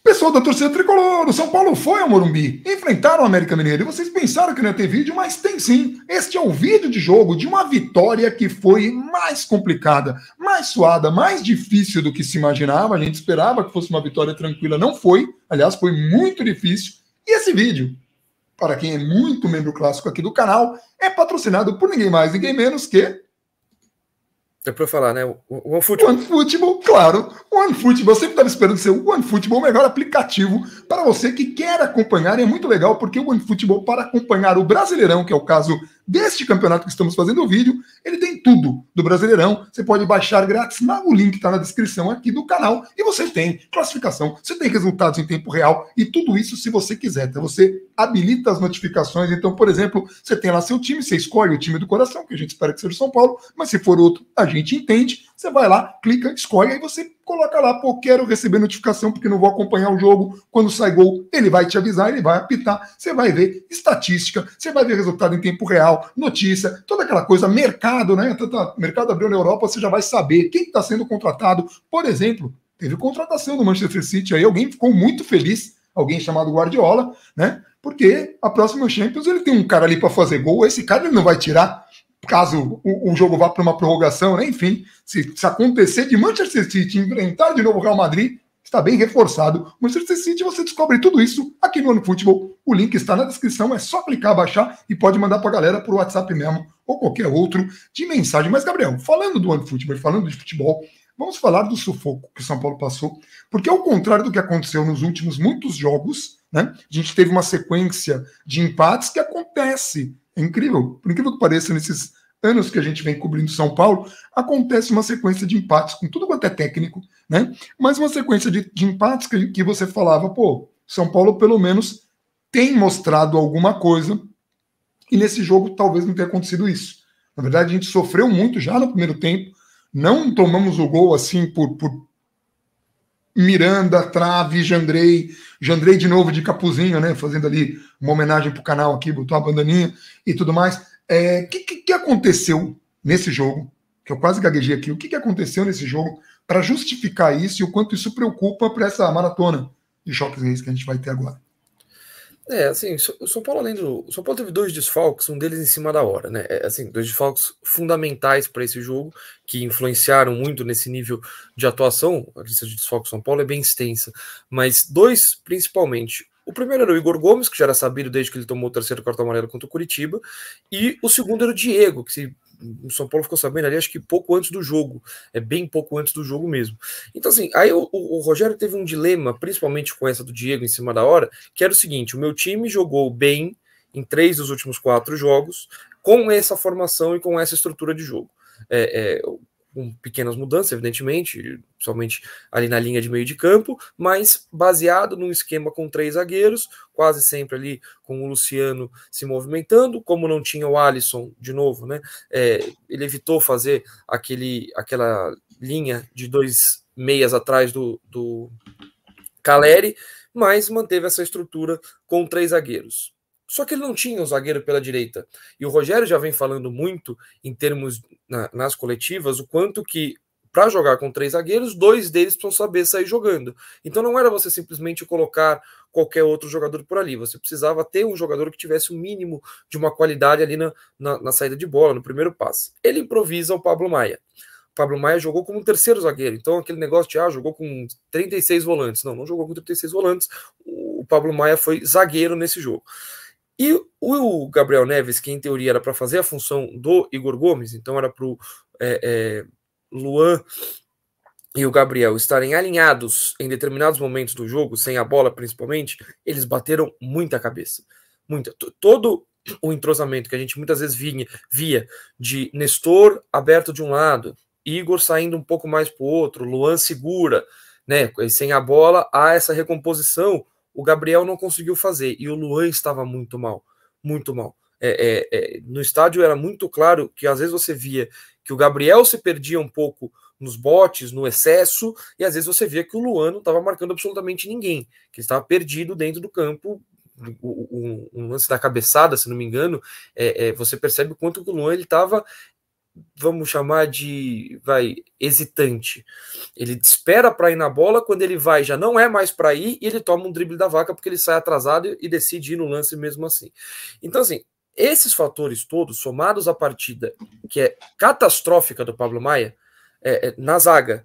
Pessoal da torcida tricolor, o São Paulo foi ao Morumbi, enfrentaram o América Mineiro e vocês pensaram que não ia ter vídeo, mas tem sim. Este é o vídeo de jogo de uma vitória que foi mais complicada, mais suada, mais difícil do que se imaginava. A gente esperava que fosse uma vitória tranquila, não foi. Aliás, foi muito difícil. E esse vídeo, para quem é muito membro clássico aqui do canal, é patrocinado por ninguém mais, ninguém menos que é para eu falar, né? O OneFootball. OneFootball, claro. O OneFootball, eu sempre estava esperando ser o OneFootball, o melhor aplicativo para você que quer acompanhar. E é muito legal porque o OneFootball, para acompanhar o Brasileirão, que é o caso deste campeonato que estamos fazendo o vídeo, ele tem tudo do Brasileirão. Você pode baixar grátis, o link está na descrição aqui do canal. E você tem classificação, você tem resultados em tempo real e tudo isso se você quiser. Então você habilita as notificações. Então, por exemplo, você tem lá seu time, você escolhe o time do coração, que a gente espera que seja o São Paulo, mas se for outro, a gente entende. Você vai lá, clica, escolhe, aí você coloca lá, pô, quero receber notificação porque não vou acompanhar o jogo. Quando sai gol, ele vai te avisar, ele vai apitar. Você vai ver estatística, você vai ver resultado em tempo real, notícia, toda aquela coisa, mercado, né? Mercado abriu na Europa, você já vai saber quem está sendo contratado. Por exemplo, teve contratação do Manchester City aí, alguém ficou muito feliz, alguém chamado Guardiola, né? Porque a próxima Champions ele tem um cara ali para fazer gol, esse cara ele não vai tirar caso o jogo vá para uma prorrogação, né? Enfim, se acontecer de Manchester City enfrentar de novo o Real Madrid, está bem reforçado. Manchester City, você descobre tudo isso aqui no OneFootball. O link está na descrição, é só clicar, baixar e pode mandar para a galera por WhatsApp mesmo ou qualquer outro de mensagem. Mas, Gabriel, falando do OneFootball, falando de futebol, vamos falar do sufoco que o São Paulo passou, porque ao contrário do que aconteceu nos últimos muitos jogos, né? A gente teve uma sequência de empates que acontece. É incrível, por incrível que pareça, nesses anos que a gente vem cobrindo São Paulo, acontece uma sequência de empates com tudo quanto é técnico, né? Mas uma sequência de empates que você falava, pô, São Paulo pelo menos tem mostrado alguma coisa, e nesse jogo talvez não tenha acontecido isso. Na verdade, a gente sofreu muito já no primeiro tempo, não tomamos o gol assim por Miranda, trave, Jandrei de novo de capuzinho, né? Fazendo ali uma homenagem pro canal aqui, botou a bandaninha e tudo mais. Que aconteceu nesse jogo? Que eu quase gaguejei aqui. O que aconteceu nesse jogo para justificar isso e o quanto isso preocupa para essa maratona de choques reis que a gente vai ter agora? Assim, o São Paulo, o São Paulo teve dois desfalques, um deles em cima da hora, né? Assim, dois desfalques fundamentais para esse jogo, que influenciaram muito nesse nível de atuação. A lista de desfalques do São Paulo é bem extensa, mas dois principalmente. O primeiro era o Igor Gomes, que já era sabido desde que ele tomou o terceiro cartão amarelo contra o Curitiba, e o segundo era o Diego, que o São Paulo ficou sabendo ali, acho que pouco antes do jogo, bem pouco antes do jogo mesmo. Então, assim, aí o Rogério teve um dilema, principalmente com essa do Diego em cima da hora, que era o seguinte: o meu time jogou bem em 3 dos últimos 4 jogos, com essa formação e com essa estrutura de jogo. Com pequenas mudanças, evidentemente, principalmente ali na linha de meio de campo, mas baseado num esquema com 3 zagueiros, quase sempre ali com o Luciano se movimentando, como não tinha o Alisson de novo, né? Ele evitou fazer aquela linha de 2 meias atrás do Caleri, mas manteve essa estrutura com 3 zagueiros. Só que ele não tinha um zagueiro pela direita. E o Rogério já vem falando muito em termos nas coletivas, o quanto que para jogar com 3 zagueiros, 2 deles precisam saber sair jogando. Então não era você simplesmente colocar qualquer outro jogador por ali. Você precisava ter um jogador que tivesse o mínimo de uma qualidade ali na saída de bola, no primeiro passe. Ele improvisa o Pablo Maia. O Pablo Maia jogou como um terceiro zagueiro. Então aquele negócio de jogou com 36 volantes. Não jogou com 36 volantes. O Pablo Maia foi zagueiro nesse jogo. E o Gabriel Neves, que em teoria era para fazer a função do Igor Gomes, então era para o Luan e o Gabriel estarem alinhados em determinados momentos do jogo, sem a bola principalmente, eles bateram muita cabeça. Todo o entrosamento que a gente muitas vezes via de Nestor aberto de um lado, Igor saindo um pouco mais para o outro, Luan segura, né? Sem a bola, há essa recomposição. O Gabriel não conseguiu fazer e o Luan estava muito mal, muito mal. No estádio era muito claro que às vezes você via que o Gabriel se perdia um pouco nos botes, no excesso, e às vezes você via que o Luan não estava marcando absolutamente ninguém, que estava perdido dentro do campo. Um lance da cabeçada, se não me engano, você percebe o quanto que o Luan estava vamos chamar de, hesitante. Ele espera para ir na bola, quando ele vai já não é mais para ir, e ele toma um drible da vaca porque ele sai atrasado e decide ir no lance mesmo assim. Então, assim, esses fatores todos, somados à partida que é catastrófica do Pablo Maia, na zaga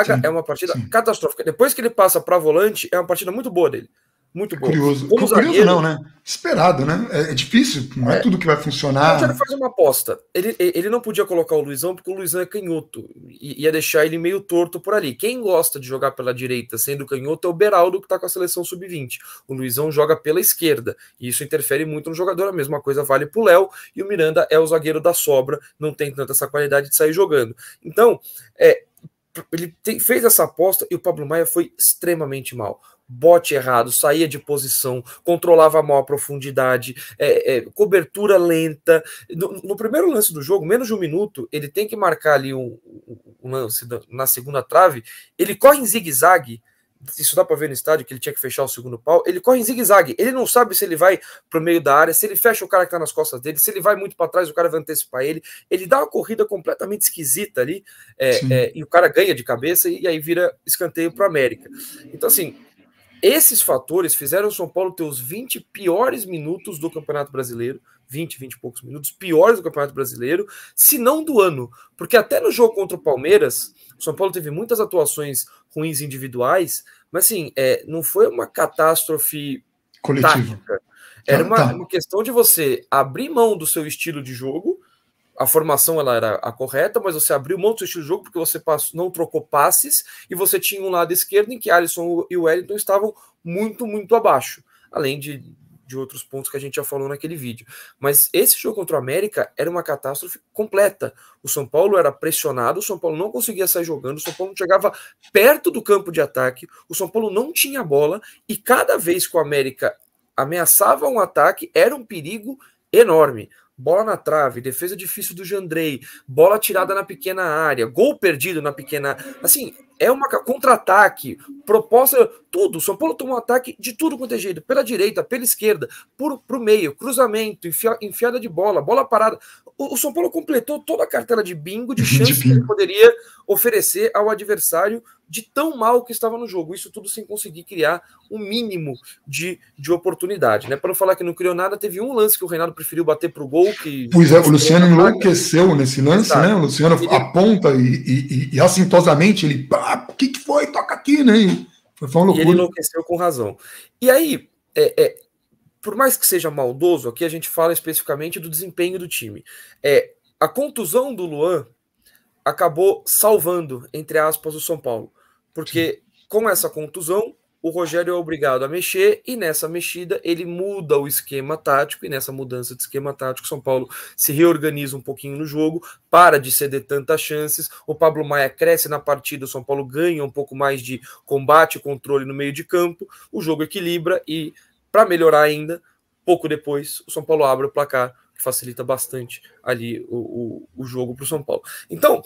sim, é uma partida catastrófica. Depois que ele passa para volante, é uma partida muito boa dele. Muito bom. Curioso. Curioso não, né? Esperado, né? É difícil, não é tudo que vai funcionar. O Rogério faz uma aposta. Ele não podia colocar o Luizão, porque o Luizão é canhoto. E ia deixar ele meio torto por ali. Quem gosta de jogar pela direita sendo canhoto é o Beraldo, que está com a seleção sub-20. O Luizão joga pela esquerda. E isso interfere muito no jogador. A mesma coisa vale para o Léo. E o Miranda é o zagueiro da sobra. Não tem tanta essa qualidade de sair jogando. Então, ele fez essa aposta e o Pablo Maia foi extremamente mal. Bote errado, saía de posição, controlava mal a profundidade, cobertura lenta. No primeiro lance do jogo, menos de 1 minuto, ele tem que marcar ali um lance na segunda trave, ele corre em zigue-zague. Isso dá para ver no estádio, que ele tinha que fechar o segundo pau. Ele corre em zigue-zague, ele não sabe se ele vai pro meio da área, se ele fecha o cara que tá nas costas dele, se ele vai muito para trás, o cara vai antecipar ele. Ele dá uma corrida completamente esquisita ali, e o cara ganha de cabeça, e aí vira escanteio pro América. Então, assim, esses fatores fizeram o São Paulo ter os 20 piores minutos do Campeonato Brasileiro, 20 e poucos minutos piores do Campeonato Brasileiro, se não do ano. Porque até no jogo contra o Palmeiras, o São Paulo teve muitas atuações ruins individuais, mas assim, não foi uma catástrofe tática. Era uma questão de você abrir mão do seu estilo de jogo. A formação ela era a correta, mas você abriu mão do seu estilo de jogo porque você não trocou passes e você tinha um lado esquerdo em que Alisson e o Wellington estavam muito, muito abaixo, além de outros pontos que a gente já falou naquele vídeo. Mas esse jogo contra o América era uma catástrofe completa. O São Paulo era pressionado, o São Paulo não conseguia sair jogando, o São Paulo não chegava perto do campo de ataque, o São Paulo não tinha bola e cada vez que o América ameaçava um ataque era um perigo enorme. Bola na trave, defesa difícil do Jandrei, bola tirada na pequena área, gol perdido na pequena... Assim, é uma contra-ataque, proposta, tudo. O São Paulo tomou um ataque de tudo quanto é jeito, pela direita, pela esquerda, pro meio, cruzamento, enfiada de bola, bola parada. O São Paulo completou toda a cartela de bingo, de chances que ele poderia oferecer ao adversário de tão mal que estava no jogo. Isso tudo sem conseguir criar um mínimo de oportunidade, né? Para não falar que não criou nada, teve um lance que o Reinaldo preferiu bater pro gol. Pois é, o Luciano enlouqueceu nesse lance, né? O Luciano aponta e assintosamente ele, o que foi? Toca aqui, né? Foi uma loucura. E ele enlouqueceu com razão. E aí, por mais que seja maldoso, aqui a gente fala especificamente do desempenho do time. A contusão do Luan acabou salvando, entre aspas, o São Paulo. Porque com essa contusão, o Rogério é obrigado a mexer, e nessa mexida ele muda o esquema tático, e nessa mudança de esquema tático, o São Paulo se reorganiza um pouquinho no jogo, para de ceder tantas chances, o Pablo Maia cresce na partida, o São Paulo ganha um pouco mais de combate e controle no meio de campo, o jogo equilibra, e para melhorar ainda, pouco depois, o São Paulo abre o placar, que facilita bastante ali o jogo para o São Paulo. Então,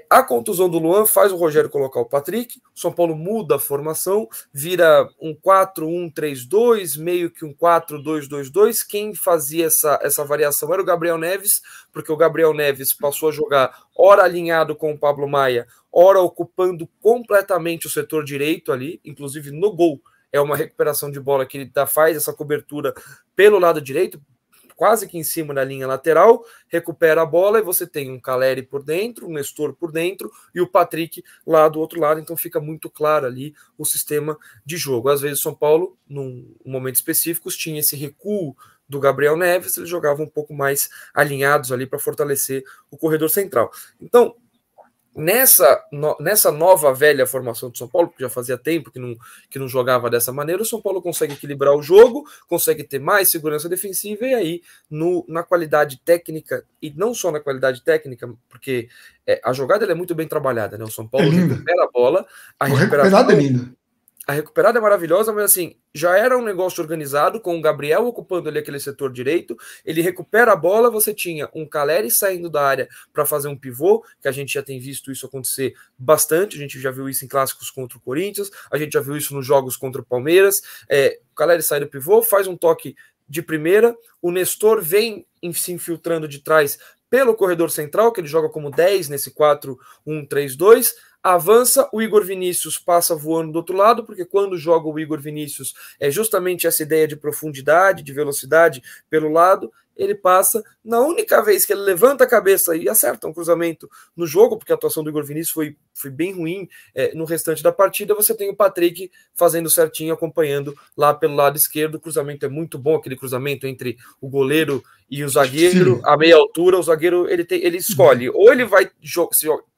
a contusão do Luan faz o Rogério colocar o Patrick, o São Paulo muda a formação, vira um 4-1-3-2, meio que um 4-2-2-2. Quem fazia essa variação era o Gabriel Neves, porque o Gabriel Neves passou a jogar ora alinhado com o Pablo Maia, ora ocupando completamente o setor direito ali, inclusive no gol. É uma recuperação de bola que ele faz essa cobertura pelo lado direito, quase que em cima da linha lateral, recupera a bola e você tem um Caleri por dentro, um Nestor por dentro e o Patrick lá do outro lado, então fica muito claro ali o sistema de jogo. Às vezes o São Paulo, num momento específico, tinha esse recuo do Gabriel Neves, eles jogavam um pouco mais alinhados ali para fortalecer o corredor central. Então, nessa nova velha formação do São Paulo, porque já fazia tempo que não jogava dessa maneira, o São Paulo consegue equilibrar o jogo, consegue ter mais segurança defensiva, e aí na qualidade técnica, e não só na qualidade técnica, porque a jogada é muito bem trabalhada, né? O São Paulo recupera a bola, a recuperada é linda. A recuperada é maravilhosa, mas assim, já era um negócio organizado, com o Gabriel ocupando ali aquele setor direito, ele recupera a bola, você tinha um Caleri saindo da área para fazer um pivô, que a gente já tem visto isso acontecer bastante, a gente já viu isso em clássicos contra o Corinthians, a gente já viu isso nos jogos contra o Palmeiras, o Caleri sai do pivô, faz um toque de primeira, o Nestor vem se infiltrando de trás pelo corredor central, que ele joga como 10 nesse 4-1-3-2, avança, o Igor Vinícius passa voando do outro lado, porque quando joga o Igor Vinícius é justamente essa ideia de profundidade, de velocidade pelo lado, ele passa, na única vez que ele levanta a cabeça e acerta um cruzamento no jogo, porque a atuação do Igor Vinícius foi bem ruim no restante da partida, você tem o Patrick fazendo certinho, acompanhando lá pelo lado esquerdo, o cruzamento é muito bom, aquele cruzamento entre o goleiro e o zagueiro, a meia altura, o zagueiro ele escolhe, ou ele vai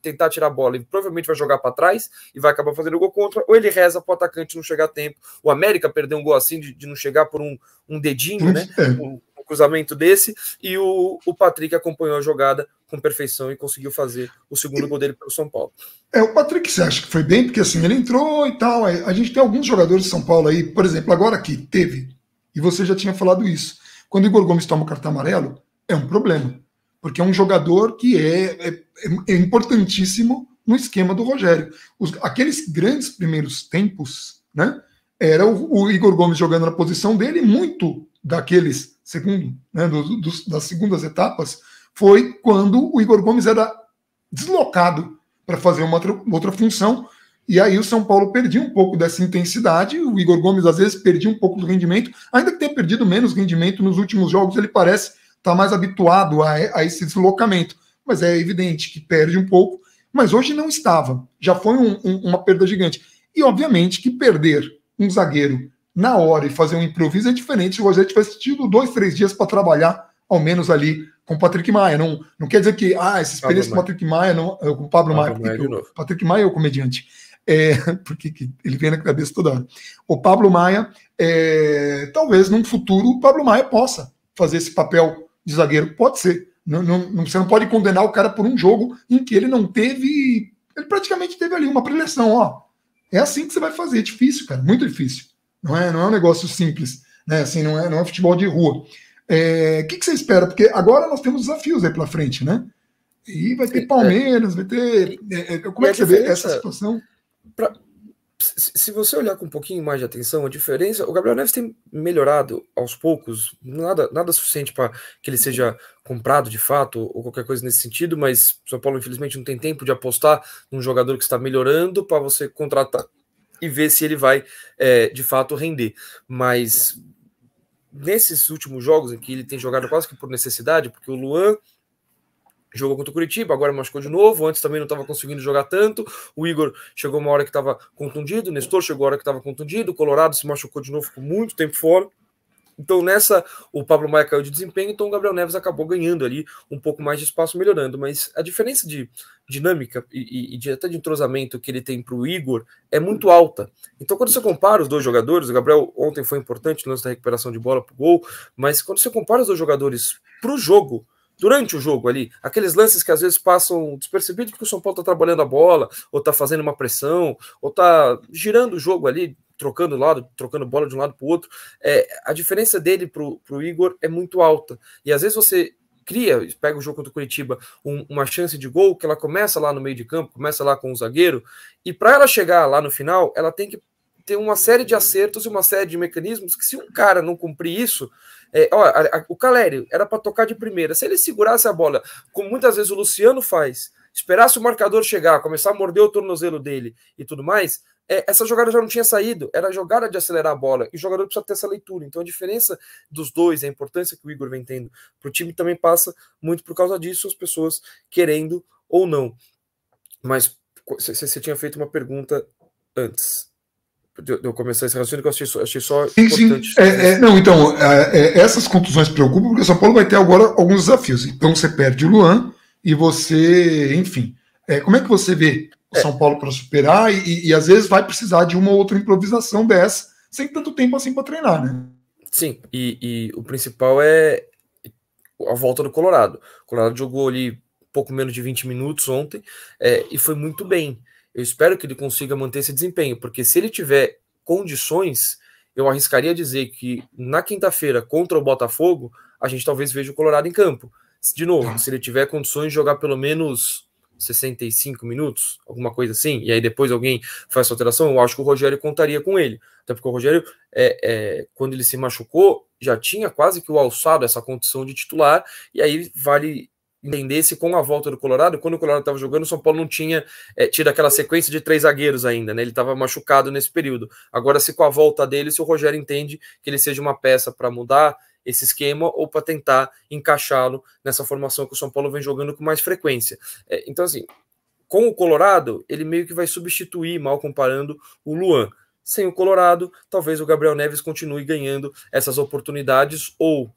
tentar tirar a bola e provavelmente vai jogar para trás e vai acabar fazendo o gol contra, ou ele reza para o atacante não chegar a tempo. O América perdeu um gol assim de não chegar por um dedinho, né? Um cruzamento desse, e o Patrick acompanhou a jogada com perfeição e conseguiu fazer o segundo gol dele pelo São Paulo. O Patrick, você acha que foi bem? Porque assim, ele entrou e tal, a gente tem alguns jogadores de São Paulo aí, por exemplo, agora aqui, teve, e você já tinha falado isso, quando o Igor Gomes toma o cartão amarelo, é um problema, porque é um jogador que é importantíssimo no esquema do Rogério. Aqueles grandes primeiros tempos, né, era o Igor Gomes jogando na posição dele, muito daqueles das segundas etapas, foi quando o Igor Gomes era deslocado para fazer uma outra função, e aí o São Paulo perdia um pouco dessa intensidade, o Igor Gomes às vezes perdia um pouco do rendimento, ainda que tenha perdido menos rendimento nos últimos jogos, ele parece estar mais habituado a esse deslocamento, mas é evidente que perde um pouco, mas hoje não estava, já foi uma perda gigante, e obviamente que perder um zagueiro na hora e fazer um improviso é diferente se o Rogério tivesse tido 2, 3 dias para trabalhar, ao menos ali com o Patrick Maia. Não quer dizer que essa experiência com o Patrick Maia, com o Pablo Maia, o Patrick Maia é o comediante, porque ele vem na cabeça toda hora. O Pablo Maia, talvez num futuro o Pablo Maia possa fazer esse papel de zagueiro, pode ser. Você não pode condenar o cara por um jogo em que ele não teve, ele praticamente teve ali uma preleção, ó. É assim que você vai fazer, é difícil, cara, muito difícil. Não é um negócio simples, né? Assim, não é futebol de rua. O que você espera? Porque agora nós temos desafios aí pela frente, né? E vai ter Palmeiras, vai ter. Como é que você vê essa situação? Se você olhar com um pouquinho mais de atenção, a diferença, o Gabriel Neves tem melhorado aos poucos, nada suficiente para que ele seja comprado de fato ou qualquer coisa nesse sentido, mas o São Paulo infelizmente não tem tempo de apostar num jogador que está melhorando para você contratar e ver se ele vai de fato render. Mas nesses últimos jogos em que ele tem jogado quase que por necessidade, porque o Luan jogou contra o Curitiba, agora machucou de novo, antes também não estava conseguindo jogar tanto, o Igor chegou uma hora que estava contundido, o Nestor chegou uma hora que estava contundido, o Colorado se machucou de novo, ficou muito tempo fora. Então nessa, o Pablo Maia caiu de desempenho, então o Gabriel Neves acabou ganhando ali um pouco mais de espaço, melhorando, mas a diferença de dinâmica e até de entrosamento que ele tem para o Igor é muito alta. Então quando você compara os dois jogadores, o Gabriel ontem foi importante no lance da recuperação de bola para o gol, mas quando você compara os dois jogadores para o jogo, durante o jogo ali, aqueles lances que às vezes passam despercebidos porque o São Paulo está trabalhando a bola, ou está fazendo uma pressão, ou está girando o jogo ali, trocando bola de um lado para o outro, a diferença dele para o Igor é muito alta. E às vezes você pega o jogo contra o Curitiba, uma chance de gol, que ela começa lá no meio de campo, começa lá com o zagueiro, e para ela chegar lá no final, ela tem que ter uma série de acertos e uma série de mecanismos que se um cara não cumprir isso, o Calério era para tocar de primeira, se ele segurasse a bola, como muitas vezes o Luciano faz, esperasse o marcador chegar, começar a morder o tornozelo dele e tudo mais, essa jogada já não tinha saído, era a jogada de acelerar a bola, e o jogador precisa ter essa leitura. Então a diferença dos dois, a importância que o Igor vem tendo para o time também passa muito por causa disso, as pessoas querendo ou não. Mas você tinha feito uma pergunta antes de eu começar esse raciocínio, que eu achei só importante. Não, então, essas contusões preocupam, porque o São Paulo vai ter agora alguns desafios. Então você perde o Luan e você, enfim, como é que você vê o São Paulo para superar e às vezes vai precisar de uma outra improvisação dessa, sem tanto tempo assim para treinar, né? Sim, e o principal é a volta do Colorado. O Colorado jogou ali pouco menos de 20 minutos ontem e foi muito bem. Eu espero que ele consiga manter esse desempenho, porque se ele tiver condições, eu arriscaria dizer que na quinta-feira contra o Botafogo, a gente talvez veja o Colorado em campo. De novo, se ele tiver condições de jogar pelo menos 65 minutos, alguma coisa assim, e aí depois alguém faz essa alteração, eu acho que o Rogério contaria com ele. Até porque o Rogério, quando ele se machucou, já tinha quase que o alçado essa condição de titular, e aí vale entendesse com a volta do Colorado, quando o Colorado estava jogando, o São Paulo não tinha tido aquela sequência de 3 zagueiros ainda, né? Ele estava machucado nesse período. Agora, se com a volta dele, se o Rogério entende que ele seja uma peça para mudar esse esquema ou para tentar encaixá-lo nessa formação que o São Paulo vem jogando com mais frequência. Então, assim, com o Colorado, ele meio que vai substituir, mal comparando, o Luan. Sem o Colorado, talvez o Gabriel Neves continue ganhando essas oportunidades, ou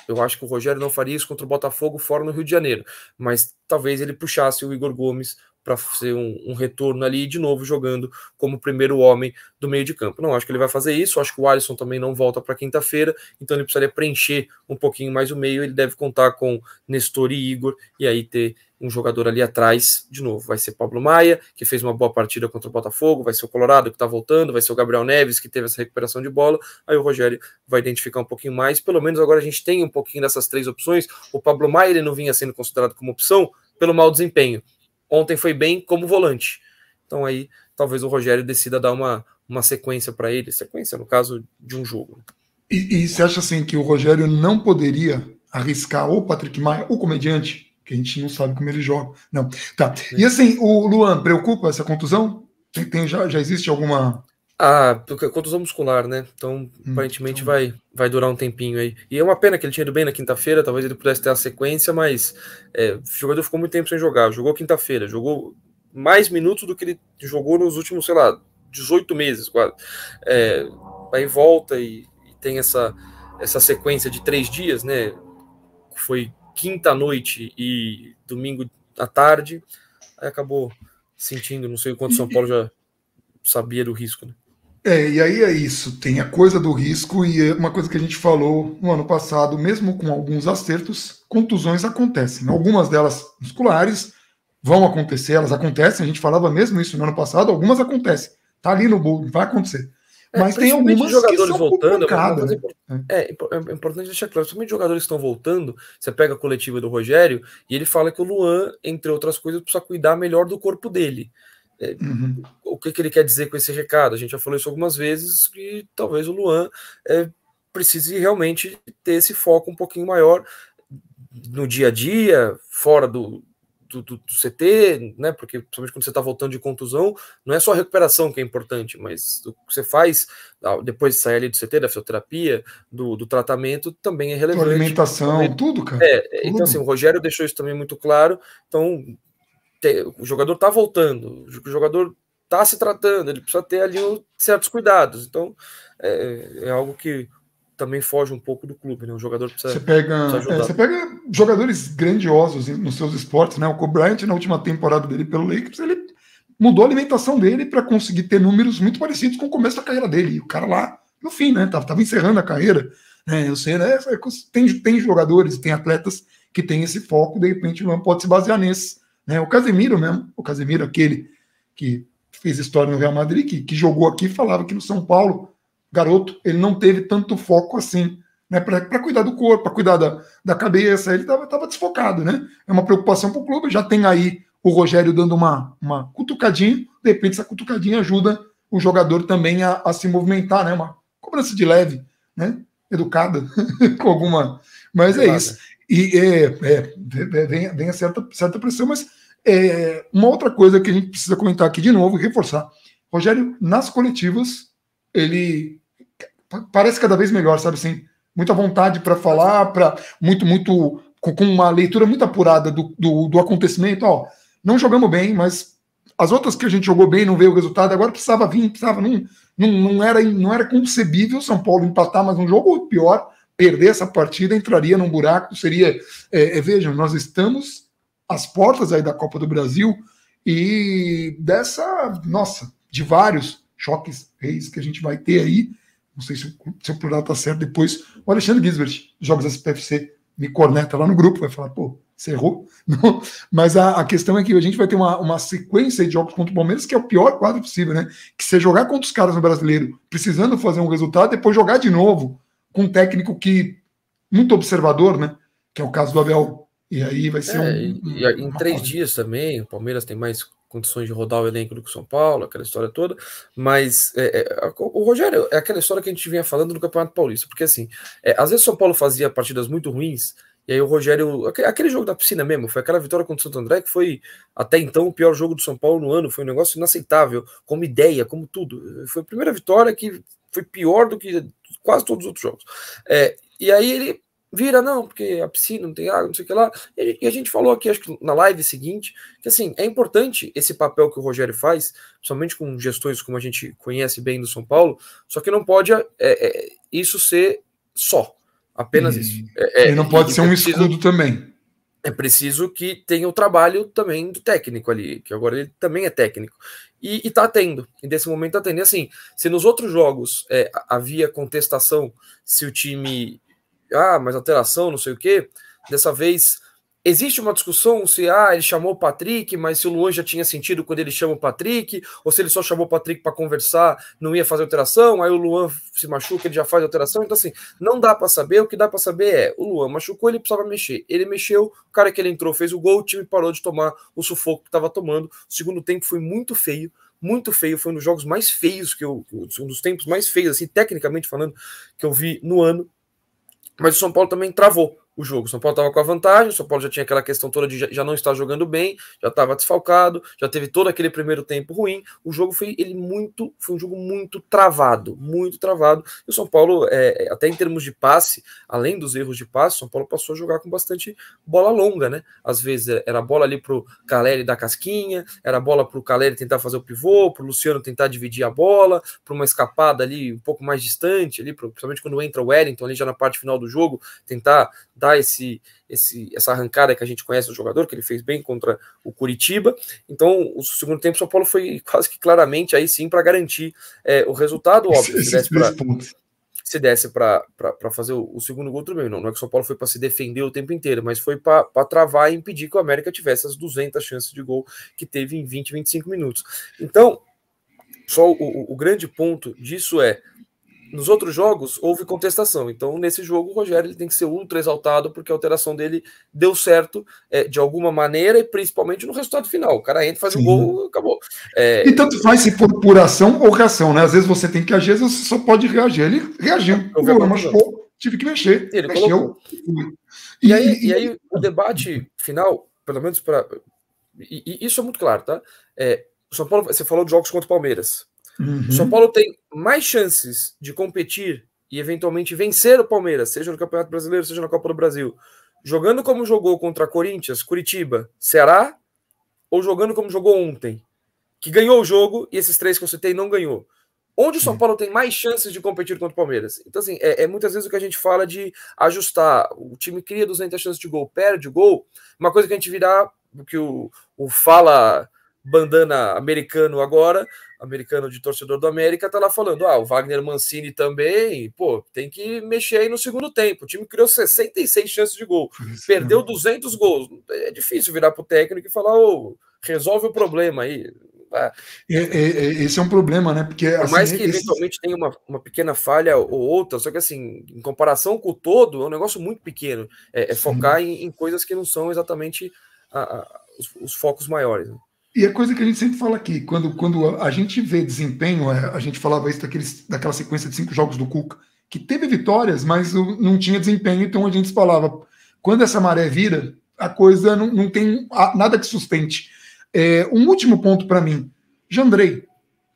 eu acho que o Rogério não faria isso contra o Botafogo fora no Rio de Janeiro, mas talvez ele puxasse o Igor Gomes para ser um retorno ali, de novo jogando como primeiro homem do meio de campo. Não acho que ele vai fazer isso, acho que o Alisson também não volta para quinta-feira, então ele precisaria preencher um pouquinho mais o meio, ele deve contar com Nestor e Igor, e aí ter um jogador ali atrás, de novo, vai ser Pablo Maia, que fez uma boa partida contra o Botafogo, vai ser o Colorado que está voltando, vai ser o Gabriel Neves, que teve essa recuperação de bola, aí o Rogério vai identificar um pouquinho mais, pelo menos agora a gente tem um pouquinho dessas 3 opções. O Pablo Maia ele não vinha sendo considerado como opção pelo mau desempenho, ontem foi bem como volante, então aí talvez o Rogério decida dar uma sequência para ele, sequência no caso de um jogo. E você acha assim que o Rogério não poderia arriscar ou o Patrick Maia, o comediante, que a gente não sabe como ele joga? Não, tá. E assim, o Luan, preocupa essa contusão? Já existe alguma... Porque contusão muscular, né? Então, aparentemente vai durar um tempinho aí. E é uma pena que ele tinha ido bem na quinta-feira, talvez ele pudesse ter a sequência, mas o jogador ficou muito tempo sem jogar. Jogou quinta-feira, jogou mais minutos do que ele jogou nos últimos, sei lá, 18 meses quase. Aí volta e tem essa sequência de 3 dias, né? Foi quinta à noite e domingo à tarde. Aí acabou sentindo, não sei o quanto São Paulo já sabia do risco, né? E aí é isso, tem a coisa do risco e é uma coisa que a gente falou no ano passado, mesmo com alguns acertos, contusões acontecem. Algumas delas musculares vão acontecer, elas acontecem, a gente falava mesmo isso no ano passado, algumas acontecem, tá ali no bolo, vai acontecer. Mas tem algumas jogadores que são voltando, pancada, né? É importante deixar claro, somente jogadores estão voltando, você pega a coletiva do Rogério e ele fala que o Luan, entre outras coisas, precisa cuidar melhor do corpo dele. O que ele quer dizer com esse recado? A gente já falou isso algumas vezes, que talvez o Luan precise realmente ter esse foco um pouquinho maior no dia a dia, fora do CT, né? Porque principalmente quando você está voltando de contusão, não é só a recuperação que é importante, mas o que você faz depois de sair ali do CT, da fisioterapia, do tratamento, também é relevante. Alimentação, tudo, cara. Tudo. Então, assim, o Rogério deixou isso também muito claro. Então, o jogador está voltando, o jogador está se tratando, ele precisa ter ali certos cuidados. Então, é algo que também foge um pouco do clube, né? O jogador precisa ajudar. Você pega jogadores grandiosos nos seus esportes, né? O Kobe Bryant, na última temporada dele pelo Lakers, ele mudou a alimentação dele para conseguir ter números muito parecidos com o começo da carreira dele. E o cara lá, no fim, né? Tava encerrando a carreira. Né? Eu sei, né? Tem jogadores, tem atletas que têm esse foco, de repente não pode se basear nesse. Né? O Casemiro mesmo, aquele que fez história no Real Madrid, que jogou aqui, falava que no São Paulo, garoto, ele não teve tanto foco assim, né, para cuidar do corpo, para cuidar da cabeça, ele estava desfocado, né? É uma preocupação para o clube, já tem aí o Rogério dando uma cutucadinha, de repente essa cutucadinha ajuda o jogador também a se movimentar, né? Uma cobrança de leve, né? Educada, com alguma... Mas é isso. E vem a certa pressão, mas uma outra coisa que a gente precisa comentar aqui de novo e reforçar. Rogério, nas coletivas, ele parece cada vez melhor, sabe assim? Muita vontade para falar, com uma leitura muito apurada do acontecimento. Ó, não jogamos bem, mas as outras que a gente jogou bem não veio o resultado, agora precisava vir, não era concebível São Paulo empatar mais um jogo, ou pior, perder essa partida, entraria num buraco, seria... vejam, nós estamos às portas aí da Copa do Brasil e de vários choques reis que a gente vai ter aí, não sei se o plural está certo, depois o Alexandre Gisbert, Jogos SPFC, me corneta lá no grupo, vai falar, pô, você errou. Não. Mas a questão é que a gente vai ter uma sequência de jogos contra o Palmeiras que é o pior quadro possível, né? Que você jogar contra os caras no Brasileiro, precisando fazer um resultado, depois jogar de novo com um técnico muito observador, né? Que é o caso do Abel. E aí vai ser em 3 dias também, o Palmeiras tem mais condições de rodar o elenco do que o São Paulo, aquela história toda, mas o Rogério é aquela história que a gente vinha falando no Campeonato Paulista, porque assim, às vezes o São Paulo fazia partidas muito ruins E aí o Rogério, aquele jogo da piscina mesmo, foi aquela vitória contra o Santo André que foi até então o pior jogo do São Paulo no ano, foi um negócio inaceitável, como ideia, como tudo. Foi a primeira vitória que foi pior do que quase todos os outros jogos. E aí ele vira, não, porque a piscina não tem água, não sei o que lá. E a gente falou aqui, acho que na live seguinte, que assim, é importante esse papel que o Rogério faz, principalmente com gestores como a gente conhece bem do São Paulo, só que não pode isso ser só. Apenas isso. Ele não pode ser um escudo também. É preciso que tenha o trabalho também do técnico ali, que agora ele também é técnico. E tá tendo. E desse momento tá tendo. E assim, se nos outros jogos havia contestação se o time... mas alteração, não sei o quê. Dessa vez... Existe uma discussão se ele chamou o Patrick, mas se o Luan já tinha sentido quando ele chama o Patrick, ou se ele só chamou o Patrick para conversar, não ia fazer alteração, aí o Luan se machuca, ele já faz alteração. Então, assim, não dá para saber. O que dá para saber é: o Luan machucou, ele precisava mexer. Ele mexeu, o cara que ele entrou fez o gol, o time parou de tomar o sufoco que estava tomando. O segundo tempo foi muito feio, foi um dos jogos mais feios um dos tempos mais feios, assim, tecnicamente falando, que eu vi no ano. Mas o São Paulo também travou o jogo. O São Paulo estava com a vantagem, o São Paulo já tinha aquela questão toda de já não estar jogando bem, já estava desfalcado, já teve todo aquele primeiro tempo ruim. O jogo foi um jogo muito travado, muito travado. E o São Paulo, até em termos de passe, além dos erros de passe, o São Paulo passou a jogar com bastante bola longa, né? Às vezes era bola ali pro Caleri dar casquinha, era bola pro Caleri tentar fazer o pivô, pro Luciano tentar dividir a bola, para uma escapada ali um pouco mais distante, ali, principalmente quando entra o Wellington ali já na parte final do jogo, tentar dar essa arrancada que a gente conhece do jogador, que ele fez bem contra o Curitiba. Então, o segundo tempo, o São Paulo foi quase que claramente aí sim para garantir o resultado, óbvio. Se desse para fazer o segundo gol, tudo bem. Não é que o São Paulo foi para se defender o tempo inteiro, mas foi para travar e impedir que o América tivesse as 200 chances de gol que teve em 20, 25 minutos. Então, só o grande ponto disso nos outros jogos houve contestação, então nesse jogo o Rogério ele tem que ser ultra exaltado porque a alteração dele deu certo de alguma maneira e principalmente no resultado final. O cara entra, faz um gol, acabou. E tanto faz se for por ação ou reação, né? Às vezes você tem que agir, às vezes você só pode reagir. Ele reagiu, machucou, tive que mexer. Ele colocou. E aí o debate final, pelo menos para... E isso é muito claro, tá? O São Paulo, você falou de jogos contra o Palmeiras. Uhum. O São Paulo tem mais chances de competir e eventualmente vencer o Palmeiras, seja no Campeonato Brasileiro, seja na Copa do Brasil, jogando como jogou contra Corinthians, Curitiba, Ceará, ou jogando como jogou ontem, que ganhou o jogo e esses três que eu citei não ganhou. Onde o São Paulo tem mais chances de competir contra o Palmeiras? Então, assim, muitas vezes o que a gente fala de ajustar. O time cria 200 chances de gol, perde o gol. Uma coisa que a gente virá, que o fala bandana americano agora, americano de torcedor do América, tá lá falando, o Wagner Mancini também, tem que mexer aí no segundo tempo. O time criou 66 chances de gol, perdeu 200 gols. É difícil virar pro técnico e falar, resolve o problema aí. Esse é um problema, né? Porque, por mais que eventualmente tenha uma pequena falha ou outra, só que assim, em comparação com o todo, é um negócio muito pequeno. Focar em coisas que não são exatamente os focos maiores, né? E a coisa que a gente sempre fala aqui, quando a gente vê desempenho, a gente falava isso daquela sequência de 5 jogos do Cuca, que teve vitórias, mas não tinha desempenho, então a gente falava, quando essa maré vira, a coisa não tem nada que sustente. Um último ponto para mim, Jandrei,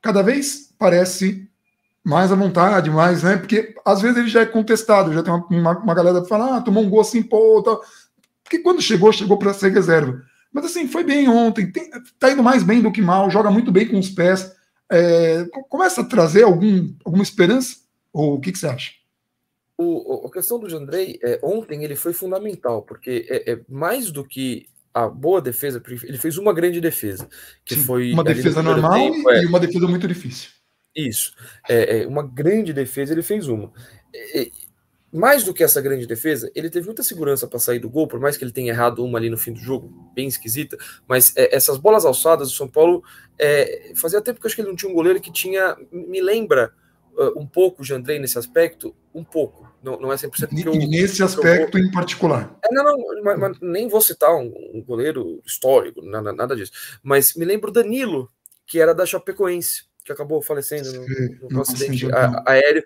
cada vez parece mais à vontade, mais, né? Porque às vezes ele já é contestado, já tem uma galera que fala, tomou um gol assim, tal. Porque quando chegou para ser reserva. Mas assim, foi bem ontem, tá indo mais bem do que mal, joga muito bem com os pés. Começa a trazer alguma esperança? Ou o que você acha? A questão do Jandrei, ontem ele foi fundamental, porque mais do que a boa defesa, ele fez uma grande defesa, que Sim, foi uma defesa normal e uma defesa muito difícil. Isso, uma grande defesa, ele fez uma. Mais do que essa grande defesa, ele teve muita segurança para sair do gol, por mais que ele tenha errado uma ali no fim do jogo, bem esquisita, mas essas bolas alçadas do São Paulo, fazia tempo que eu acho que ele não tinha um goleiro que me lembra um pouco o Jandrei nesse aspecto, um pouco, não é 100% que nesse aspecto em particular. Mas nem vou citar um goleiro histórico, nada disso, mas me lembro o Danilo, que era da Chapecoense, que acabou falecendo no acidente aéreo.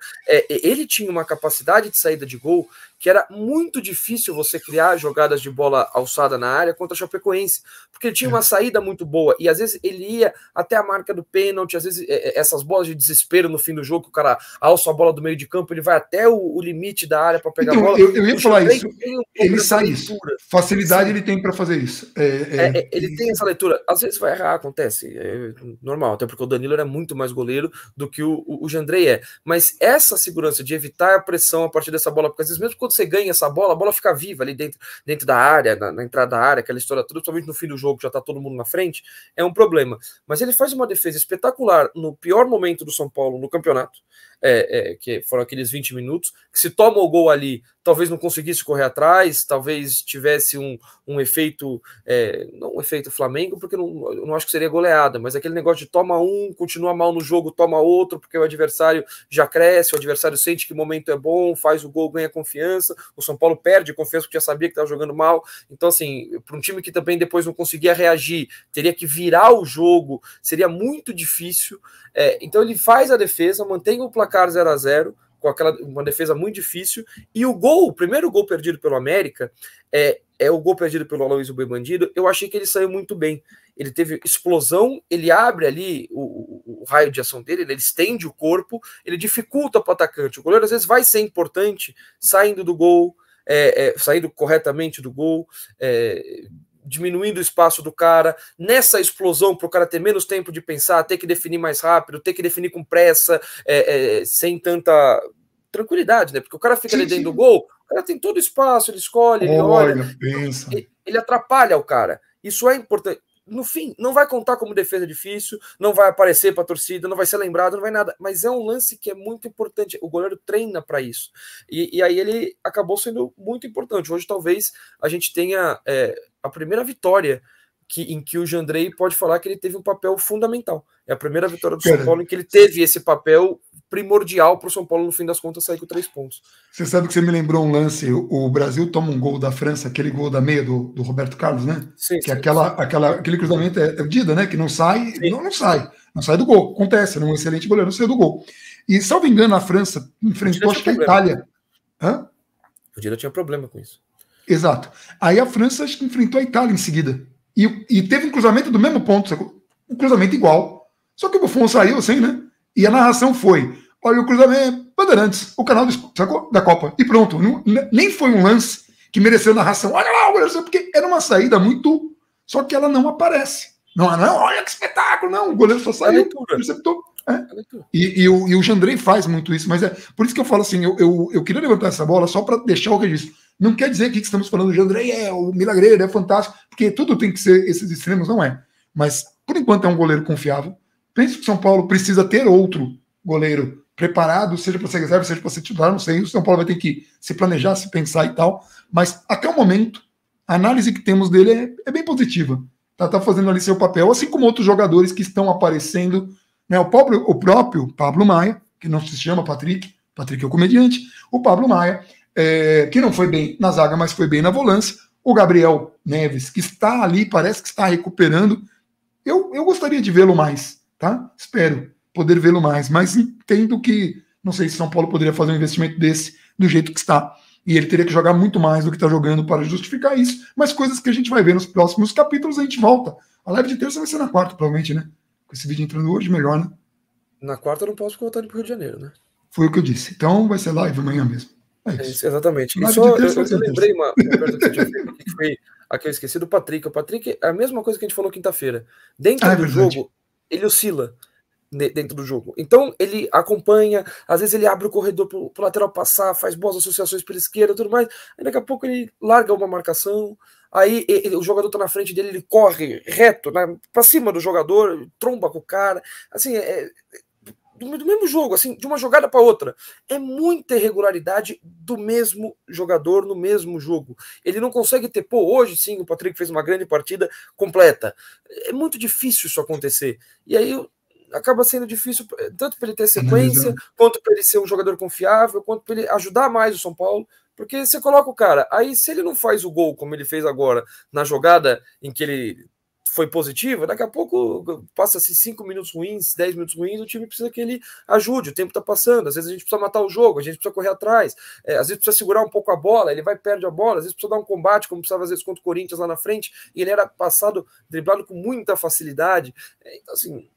Ele tinha uma capacidade de saída de gol que era muito difícil você criar jogadas de bola alçada na área contra a Chapecoense, porque ele tinha uma saída muito boa, e às vezes ele ia até a marca do pênalti, às vezes essas bolas de desespero no fim do jogo, que o cara alça a bola do meio de campo, ele vai até o limite da área para pegar a bola. Eu ia falar isso, ele sabe isso, facilidade ele tem para fazer isso. Ele tem essa leitura, às vezes vai errar, acontece, é normal, até porque o Danilo era muito mais goleiro do que o Jandrei é, mas essa segurança de evitar a pressão a partir dessa bola, porque às vezes mesmo quando você ganha essa bola, a bola fica viva ali dentro da área, na entrada da área, aquela história toda, principalmente no fim do jogo, já tá todo mundo na frente, é um problema, mas ele faz uma defesa espetacular no pior momento do São Paulo no campeonato, que foram aqueles 20 minutos, que se toma o gol ali, talvez não conseguisse correr atrás, talvez tivesse um efeito, não um efeito Flamengo, porque eu não acho que seria goleada, mas aquele negócio de toma um, continua mal no jogo, toma outro, porque o adversário já cresce, o adversário sente que o momento é bom, faz o gol, ganha confiança, o São Paulo perde confiança porque já sabia que estava jogando mal, então assim, para um time que também depois não conseguia reagir, teria que virar o jogo, seria muito difícil, então ele faz a defesa, mantém o placar 0-0, com uma defesa muito difícil, e o primeiro gol perdido pelo América, o gol perdido pelo Aloysio Boi Bandido, eu achei que ele saiu muito bem, ele teve explosão, ele abre ali o raio de ação dele, ele estende o corpo, ele dificulta para o atacante, o goleiro às vezes vai ser importante, saindo do gol, saindo corretamente do gol, diminuindo o espaço do cara, nessa explosão para o cara ter menos tempo de pensar, ter que definir mais rápido, ter que definir com pressa, sem tanta tranquilidade, né? Porque o cara fica ali dentro do gol, o cara tem todo o espaço, ele escolhe, ele olha, pensa. Ele atrapalha o cara. Isso é importante. No fim, não vai contar como defesa difícil, não vai aparecer para a torcida, não vai ser lembrado, não vai nada, mas é um lance que é muito importante. O goleiro treina para isso. E aí ele acabou sendo muito importante. Hoje talvez a gente tenha a primeira vitória em que o Jandrei pode falar que ele teve um papel fundamental. É a primeira vitória do São Paulo em que ele teve esse papel primordial para o São Paulo, no fim das contas, sair com 3 pontos. Você sabe que você me lembrou um lance, o Brasil toma um gol da França, aquele gol da meia do Roberto Carlos, né? Sim, que aquele cruzamento é Dida, né? Que não sai, não sai do gol. Acontece, é um excelente goleiro, não saiu do gol. E, salvo engano, a França enfrentou, acho que a Itália. Hã? O Dida tinha problema com isso. Exato. Aí a França, acho que enfrentou a Itália em seguida. E teve um cruzamento do mesmo ponto, um cruzamento igual. Só que o Buffon saiu assim, né? E a narração foi: olha o cruzamento, Bandeirantes, o canal da Copa. E pronto. Nem foi um lance que mereceu narração. Olha lá, porque era uma saída muito. Só que ela não aparece. Não, olha que espetáculo, não. O goleiro só saiu, interceptou. E o Jandrei faz muito isso, mas por isso que eu falo assim: eu queria levantar essa bola só para deixar o registro. Não quer dizer que estamos falando do Jandrei, o milagreiro, é fantástico, porque tudo tem que ser esses extremos, não é. Mas, por enquanto, é um goleiro confiável. Penso que o São Paulo precisa ter outro goleiro preparado, seja para ser reserva, seja para ser titular, não sei. O São Paulo vai ter que se planejar, se pensar e tal. Mas, até o momento, a análise que temos dele é bem positiva. Tá fazendo ali seu papel, assim como outros jogadores que estão aparecendo. Né? O próprio Pablo Maia, que não se chama Patrick é o comediante, o Pablo Maia, que não foi bem na zaga, mas foi bem na volância. O Gabriel Neves, que está ali, parece que está recuperando. Eu gostaria de vê-lo mais, tá? Espero poder vê-lo mais, mas entendo que não sei se São Paulo poderia fazer um investimento desse do jeito que está. E ele teria que jogar muito mais do que está jogando para justificar isso, mas coisas que a gente vai ver nos próximos capítulos, a gente volta. A live de terça vai ser na quarta, provavelmente, né? Com esse vídeo entrando hoje, melhor, né? Na quarta eu não posso voltar para o Rio de Janeiro, né? Foi o que eu disse. Então vai ser live amanhã mesmo. Isso, exatamente. E só, eu lembrei uma pergunta que você tinha feito aqui, que foi a que eu esqueci do Patrick. O Patrick é a mesma coisa que a gente falou quinta-feira. Dentro do jogo, ele oscila dentro do jogo. Então, ele acompanha, às vezes ele abre o corredor pro lateral passar, faz boas associações pela esquerda e tudo mais, aí daqui a pouco ele larga uma marcação, aí o jogador tá na frente dele, ele corre reto, pra cima do jogador, tromba com o cara, assim, do mesmo jogo, assim, de uma jogada para outra. É muita irregularidade do mesmo jogador no mesmo jogo. Ele não consegue ter, hoje sim, o Patrick fez uma grande partida completa. É muito difícil isso acontecer. E aí acaba sendo difícil, tanto para ele ter sequência, quanto para ele ser um jogador confiável, quanto para ele ajudar mais o São Paulo. Porque você coloca o cara, aí se ele não faz o gol como ele fez agora, na jogada em que ele foi positiva, daqui a pouco passa-se 5 minutos ruins, 10 minutos ruins, o time precisa que ele ajude, o tempo tá passando, às vezes a gente precisa matar o jogo, a gente precisa correr atrás, às vezes precisa segurar um pouco a bola, ele vai perde a bola, às vezes precisa dar um combate, como precisava às vezes contra o Corinthians lá na frente, e ele era passado, driblado com muita facilidade, então assim,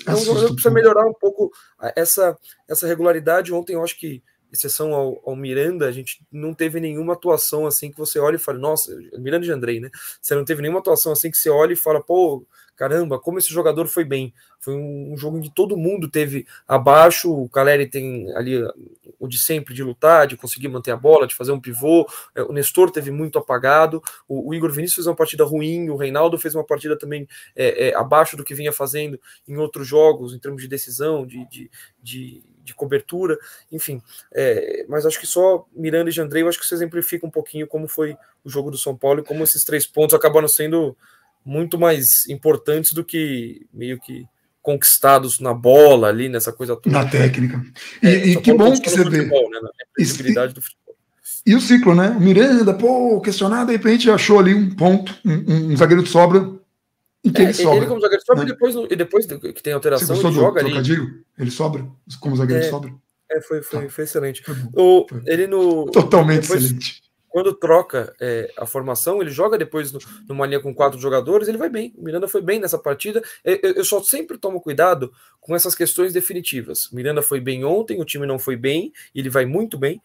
não precisa melhorar um pouco essa regularidade. Ontem eu acho que, exceção ao Miranda, a gente não teve nenhuma atuação assim que você olha e fala, nossa, Miranda e Andrei, né? Você não teve nenhuma atuação assim que você olha e fala, pô, caramba, como esse jogador foi bem. Foi um jogo em que todo mundo teve abaixo, o Caleri tem ali o de sempre, de lutar, de conseguir manter a bola, de fazer um pivô, o Nestor teve muito apagado, o Igor Vinícius fez uma partida ruim, o Reinaldo fez uma partida também abaixo do que vinha fazendo em outros jogos, em termos de decisão, de cobertura, enfim, mas acho que só Miranda e Jandrei, eu acho que isso exemplifica um pouquinho como foi o jogo do São Paulo e como esses 3 pontos acabaram sendo muito mais importantes do que meio que conquistados na bola ali, nessa coisa toda. Na técnica. E que bom que você vê. Né, na possibilidade do futebol. E o ciclo, né? O Miranda, pô, questionado, de repente achou ali um ponto, um zagueiro de sobra, e que ele sobra. Ele como zagueiro de sobra, né? e depois que tem alteração, ele joga ali. Ele sobra como zagueiro de sobra. Foi excelente. Foi. Ele Totalmente excelente. Quando troca a formação, ele joga depois numa linha com 4 jogadores, ele vai bem. O Miranda foi bem nessa partida. Eu só sempre tomo cuidado com essas questões definitivas. O Miranda foi bem ontem, o time não foi bem, ele vai muito bem.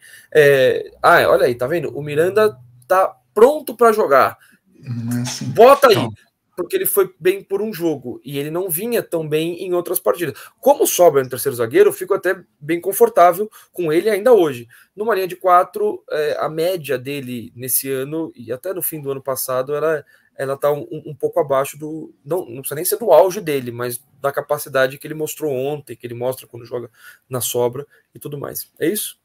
Olha aí, tá vendo? O Miranda tá pronto para jogar. Não é assim. Bota aí. Não. Porque ele foi bem por um jogo e ele não vinha tão bem em outras partidas. Como sobra no terceiro zagueiro, eu fico até bem confortável com ele ainda hoje. Numa linha de 4, a média dele nesse ano e até no fim do ano passado, ela tá um pouco abaixo do... Não precisa nem ser do auge dele, mas da capacidade que ele mostrou ontem, que ele mostra quando joga na sobra e tudo mais. É isso?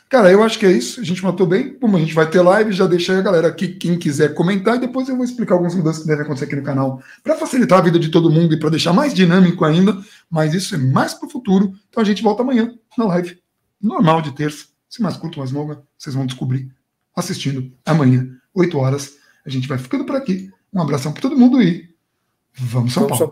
Cara, eu acho que é isso. A gente matou bem. Como a gente vai ter live, já deixa aí a galera aqui, quem quiser comentar, e depois eu vou explicar algumas mudanças que devem acontecer aqui no canal para facilitar a vida de todo mundo e para deixar mais dinâmico ainda. Mas isso é mais para o futuro. Então a gente volta amanhã na live normal de terça. Se mais curto, mais longa, vocês vão descobrir assistindo amanhã, 8 horas. A gente vai ficando por aqui. Um abração para todo mundo e vamos São Paulo.